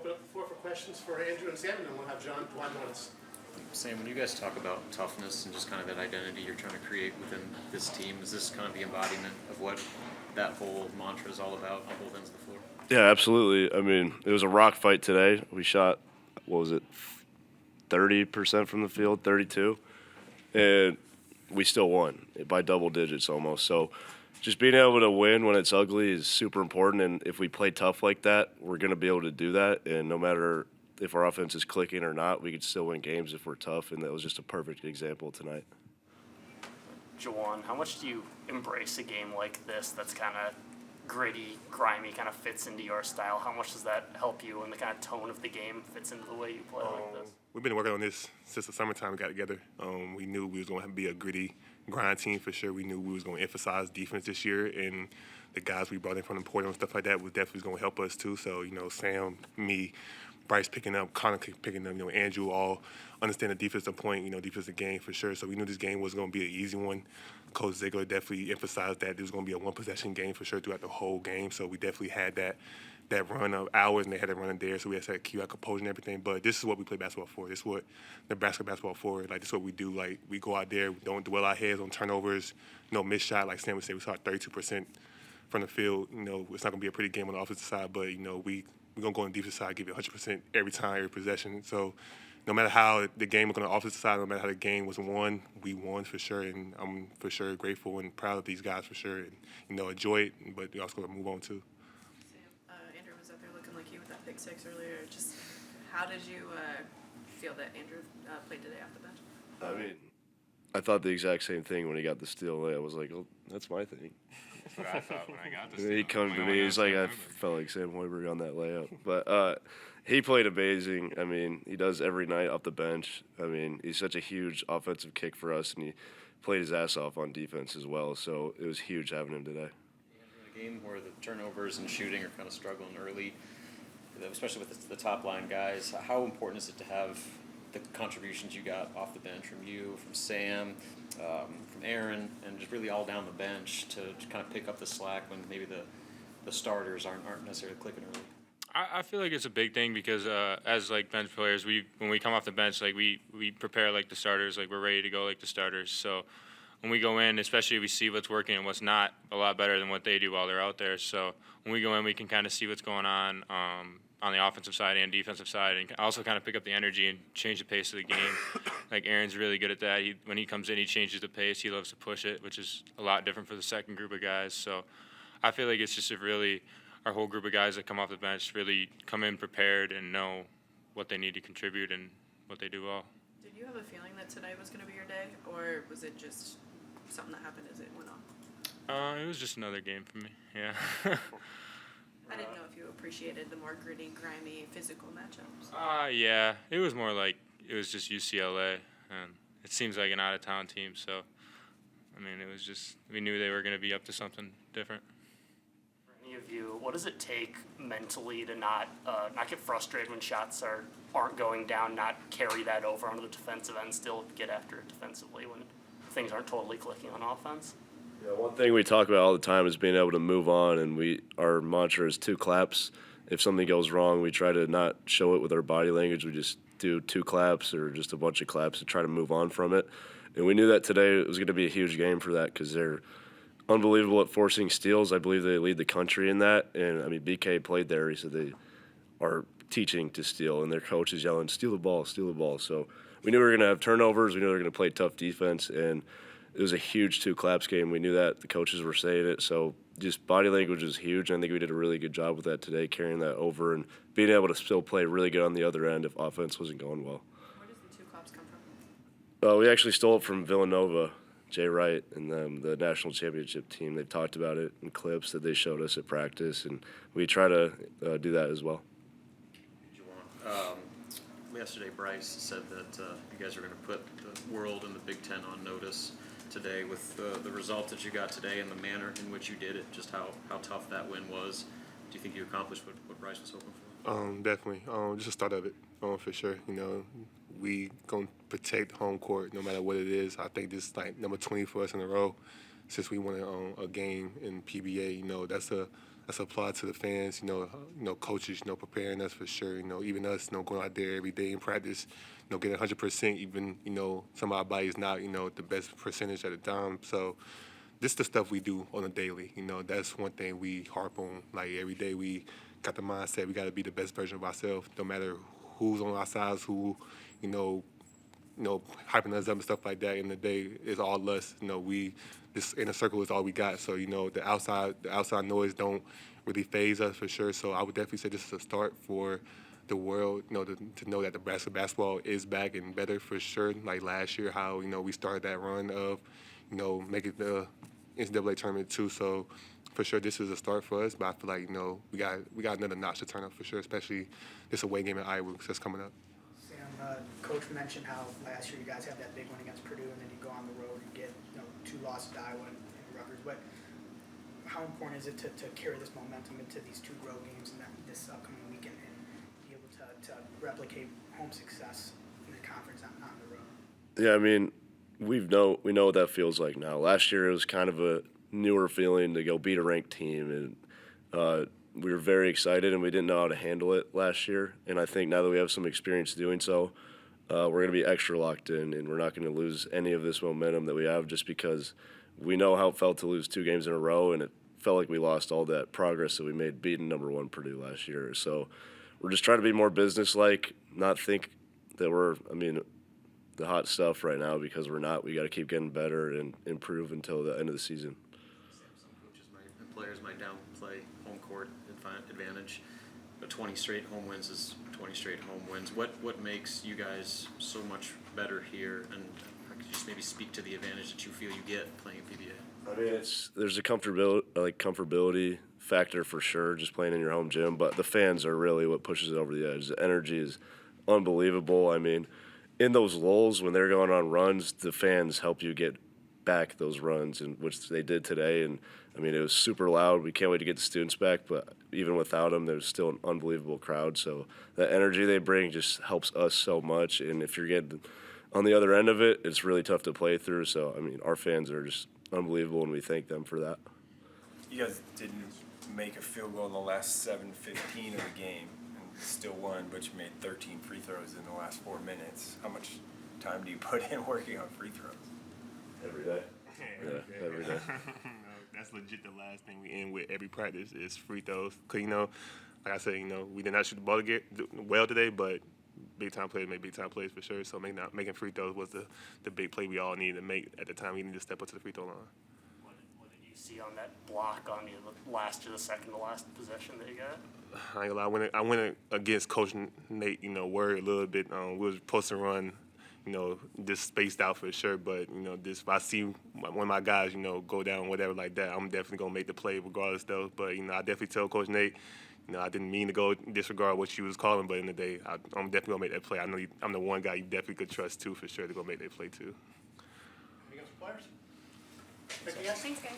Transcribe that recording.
open up the floor for questions for Andrew and Sam, and then we'll have John join us. Sam, when you guys talk about toughness and just kind of that identity you're trying to create within this team, is this kind of the embodiment of what that whole mantra is all about on both ends of the floor? Yeah, absolutely. I mean, it was a rock fight today. We shot, 30% from the field, 32, and we still won by double digits almost. So just being able to win when it's ugly is super important, and if we play tough like that, we're going to be able to do that, and no matter if our offense is clicking or not, we could still win games if we're tough, and that was just a perfect example tonight. Jawan, how much do you embrace a game like this that's kind of gritty, grimy, kind of fits into your style? How much does that help you, and the kind of tone of the game fits into the way you play like this? We've been working on this since the summertime we got together. We knew we was going to be a gritty grind team for sure. We knew we was going to emphasize defense this year, and the guys we brought in from the portal and stuff like that was definitely going to help us too. So, Sam, me, Bryce picking up, Connor picking up, Andrew all understand the defensive point, defensive game for sure. So we knew this game was going to be an easy one. Coach Ziegler definitely emphasized that it was going to be a one-possession game for sure throughout the whole game. So we definitely had that run of hours, and they had to run in there. So we had to keep our composure and everything. But this is what we play basketball for. This is what Nebraska basketball for. Like, this is what we do. Like, we go out there, we don't dwell our heads on turnovers, no missed shot. Like Sam would say, we shot 32% from the field. It's not going to be a pretty game on the offensive side, but, we're going to go on the defensive side, give it 100% every time, every possession. So no matter how the game was on the offensive side, no matter how the game was won, we won for sure. And I'm for sure grateful and proud of these guys for sure. And, enjoy it, but we also got to move on too. Sam, Andrew was up there looking like you with that pick six earlier. Just how did you feel that Andrew played today off the bench? I mean, I thought the exact same thing when he got the steal. I was like, oh, that's my thing. That's what I thought when I got the And steal. he come to me, he's like, I felt like Sam Hoiberg on that layup. But he played amazing. I mean, he does every night off the bench. I mean, he's such a huge offensive kick for us, and he played his ass off on defense as well. So it was huge having him today. In a game where the turnovers and shooting are kind of struggling early, especially with the top line guys, how important is it to have the contributions you got off the bench from you, from Sam, from Aaron, and just really all down the bench to kind of pick up the slack when maybe the starters aren't necessarily clicking early? I feel like it's a big thing because as like bench players, when we come off the bench, like we prepare like the starters, like we're ready to go like the starters. So when we go in, especially we see what's working and what's not a lot better than what they do while they're out there. So when we go in, we can kind of see what's going on the offensive side and defensive side, and also kind of pick up the energy and change the pace of the game. Like Aaron's really good at that. When he comes in, he changes the pace. He loves to push it, which is a lot different for the second group of guys. So I feel like it's just our whole group of guys that come off the bench really come in prepared and know what they need to contribute and what they do well. Did you have a feeling that today was going to be your day, or was it just something that happened as it went on? It was just another game for me, yeah. I didn't know if you appreciated the more gritty, grimy, physical matchups. Yeah, it was more like it was just UCLA, and it seems like an out-of-town team, so, I mean, it was just, we knew they were going to be up to something different. For any of you, what does it take mentally to not get frustrated when shots aren't going down, not carry that over onto the defensive end, still get after it defensively when things aren't totally clicking on offense? Yeah, one thing we talk about all the time is being able to move on, and our mantra is 2 claps. If something goes wrong, we try to not show it with our body language. We just do 2 claps or just a bunch of claps to try to move on from it. And we knew that today it was going to be a huge game for that because they're unbelievable at forcing steals. I believe they lead the country in that. And, I mean, BK played there. He said they are teaching to steal, and their coach is yelling, steal the ball, steal the ball. So we knew we were going to have turnovers. We knew we were going to play tough defense, and it was a huge 2 claps game. We knew that. The coaches were saying it. So just body language was huge. I think we did a really good job with that today, carrying that over and being able to still play really good on the other end if offense wasn't going well. Where does the 2 claps come from? We actually stole it from Villanova, Jay Wright, and the national championship team. They've talked about it in clips that they showed us at practice, and we try to do that as well. Yesterday, Bryce said that you guys are going to put the world and the Big Ten on notice today with the result that you got today and the manner in which you did it, just how tough that win was. Do you think you accomplished what Bryce was hoping for? Definitely. Just the start of it, for sure. We going to protect home court no matter what it is. I think this is like number 20 for us in a row since we won a game in PBA. That's a that's applied to the fans. Coaches, preparing us for sure. Even us, going out there every day in practice, getting 100%. Even some of our bodies not, the best percentage at the time. So this is the stuff we do on a daily. That's one thing we harp on. Like every day, we got the mindset we got to be the best version of ourselves, no matter who's on our sides, who, hyping us up and stuff like that. In the day, it's all us. This inner circle is all we got. So the outside noise don't really phase us for sure. So I would definitely say this is a start for the world. To know that the Nebraska basketball is back and better for sure. Like last year, how we started that run of making the NCAA tournament too. So for sure, this is a start for us. But I feel like we got another notch to turn up for sure. Especially this away game at Iowa that's coming up. Coach mentioned how last year you guys had that big one against Purdue, and then you go on the road and get 2 losses to Iowa and Rutgers. But how important is it to carry this momentum into these 2 road games and this upcoming weekend and be able to replicate home success in the conference on the road? Yeah, I mean, we know what that feels like now. Last year it was kind of a newer feeling to go beat a ranked team, and we were very excited, and we didn't know how to handle it last year. And I think now that we have some experience doing so, we're going to be extra locked in, and we're not going to lose any of this momentum that we have just because we know how it felt to lose 2 games in a row, and it felt like we lost all that progress that we made beating number 1 Purdue last year. So we're just trying to be more businesslike, not think that the hot stuff right now, because we're not. We got to keep getting better and improve until the end of the season. Some coaches and players might downplay home court advantage, but 20 straight home wins is 20 straight home wins. What makes you guys so much better here, and could you just maybe speak to the advantage that you feel you get playing PBA? I mean, there's a comfortability factor for sure, just playing in your home gym, but the fans are really what pushes it over the edge. The energy is unbelievable. I mean, in those lulls when they're going on runs, the fans help you get back those runs, and which they did today. And I mean, it was super loud. We can't wait to get the students back, but even without them, there's still an unbelievable crowd. So the energy they bring just helps us so much. And if you're getting on the other end of it, it's really tough to play through. So I mean, our fans are just unbelievable, and we thank them for that. You guys didn't make a field goal in the last 7:15 of the game and still won, but you made 13 free throws in the last 4 minutes. How much time do you put in working on free throws? Every day. Yeah, every day. That's legit the last thing we end with every practice is free throws. Because, like I said, we did not shoot the ball well today, but big-time players make big-time plays for sure. So making free throws was the big play we all needed to make at the time. We needed to step up to the free throw line. What did you see on that block on the last to the second to last possession that you got? I ain't gonna lie. I went against Coach Nate, worried a little bit. We was supposed to run, just spaced out for sure. But, if I see one of my guys, go down, whatever like that, I'm definitely going to make the play regardless, though. But, I definitely tell Coach Nate, I didn't mean to go disregard what she was calling, but in the day, I'm definitely going to make that play. I know I'm the one guy you definitely could trust, too, for sure, to go make that play, too. Any other players? Thanks, guys.